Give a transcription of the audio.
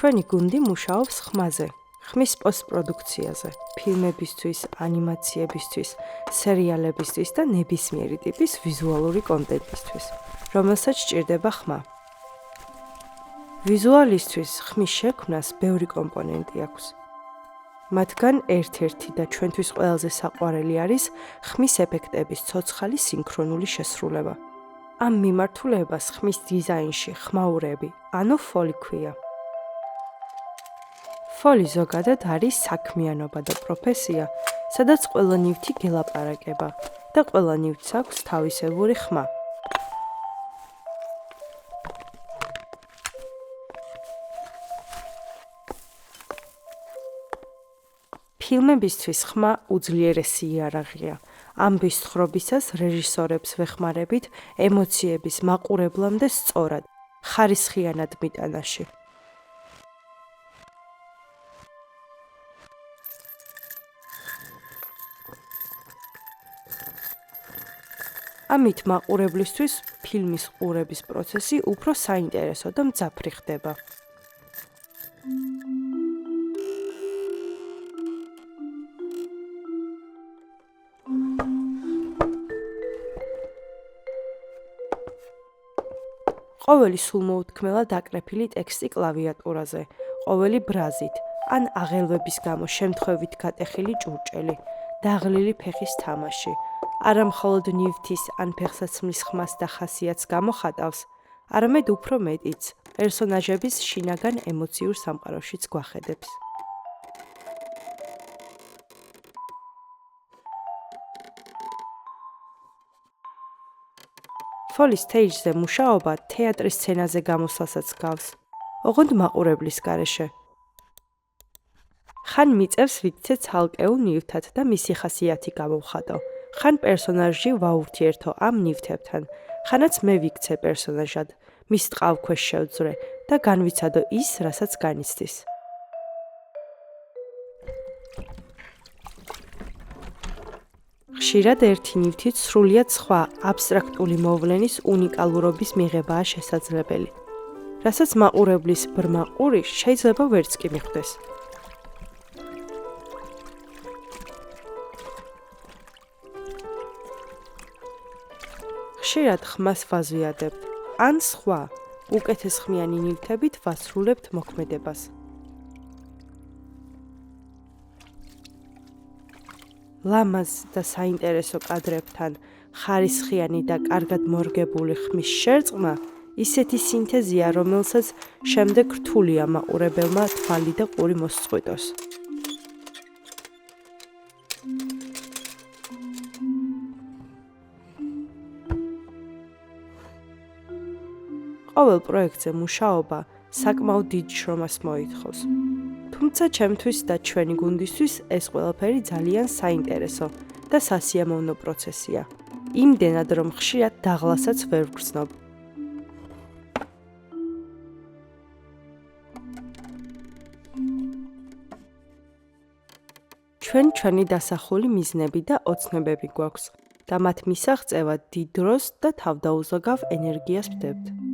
ჩვენი გუნდი მუშაობს ხმაზე, ხმის პოსტპროდუქციაზე, ფილმებისთვის, ანიმაციებისთვის, სერიალებისთვის და ნებისმიერი ტიპის ვიზუალური კონტენტისთვის, რომელსაც სჭირდება ხმა. ვიზუალისთვის ხმის შექმნას ბევრი კომპონენტი აქვს. მათგან ერთ-ერთი და ჩვენთვის ყველაზე საყვარელი არის ხმის ეფექტების ცოცხალი სინქრონული შესრულება. ამ მიმართულებას ხმის დიზაინში ხმაურები, ანუ ფოლი ქვია. ფოლი ზოგადად არის საქმიანობა და პროფესია, სადაც ყველა ნივთი გელაპარაკება და ყველა ნივთს აქვს თავისებური ხმა. ფილმებისთვის ხმა უძლიერესი იარაღია. ამბის თხრობისას რეჟისორებს ვეხმარებით ემოციების მაყურებლამდე სწორად, ხარისხიანად მიტანაში. ამით მაყურებლისთვის ფილმის ყურების პროცესი უფრო საინტერესო და მძაფრი ხდება. ყოველი სულმოუთქმელად აკრეფილი ტექსტი კლავიატურაზე, ყოველი ბრაზით, ან აღელვების გამო შემთხვევით გატეხილი ჭურჭელი, დაღლილი ფეხის თამაში, არა მხოლოდ ნივთის ან ფეხსაცმლის ხმას და ხასიათს გამოხატავს, არამედ უფრო მეტიც, პერსონაჟების შინაგან ემოციურ სამყაროშიც გვახედებს. ფოლის სტეიჯზე მუშაობა თეატრის სცენაზე გამოსვლასაც გავს, ოღონდ მაყურებლის გარეშე. ხან მიწევს ვიცე ცალკეულ ნივთად და მისი ხასიათი გამოვხატო, ხან პერსონაჟი ვაურთიერთო ამ ნივთებთან, ხანაც მე ვიქცე პერსონაჟად, მის ტყავქვეშ შევძვრე და განვიცადო ის, რასაც განიცდის. ხშირად ერთი ნივთით სრულიად სხვა აბსტრაქტული მოვლენის უნიკალურობის მიღებაა შესაძლებელი, რასაც მაყურებლის ბრმა ყური შეიძლება ვერც კი მიხვდეს. ხშირად ხმას ვაზვიადებთ, ან სხვა, უკეთესხმიანი ნივთებით ვასრულებთ მოქმედებას. ლამაზ და საინტერესო კადრებთან ხარისხიანი და კარგად მორგებული ხმის შერწყმა ისეთი სინთეზია, რომელსაც შემდეგ რთულია მაყურებელმა თვალი და ყური მოსწყვიტოს. ყოველ პროექტზე მუშაობა საკმაოდ დიდ შრომას მოითხოვს. თუმცა ჩემთვის და ჩვენი გუნდისთვის ეს ყველაფერი ძალიან საინტერესო და სასიამოვნო პროცესია. იმდენად, რომ ხშირად დაღლასაც ვერ ვგრძნობ. ჩვენი დასახული მიზნები და ოცნებები გვაქვს და მათ მისაღწევად დიდ დროს და თავდაუზოგავ ენერგიას ვდებთ.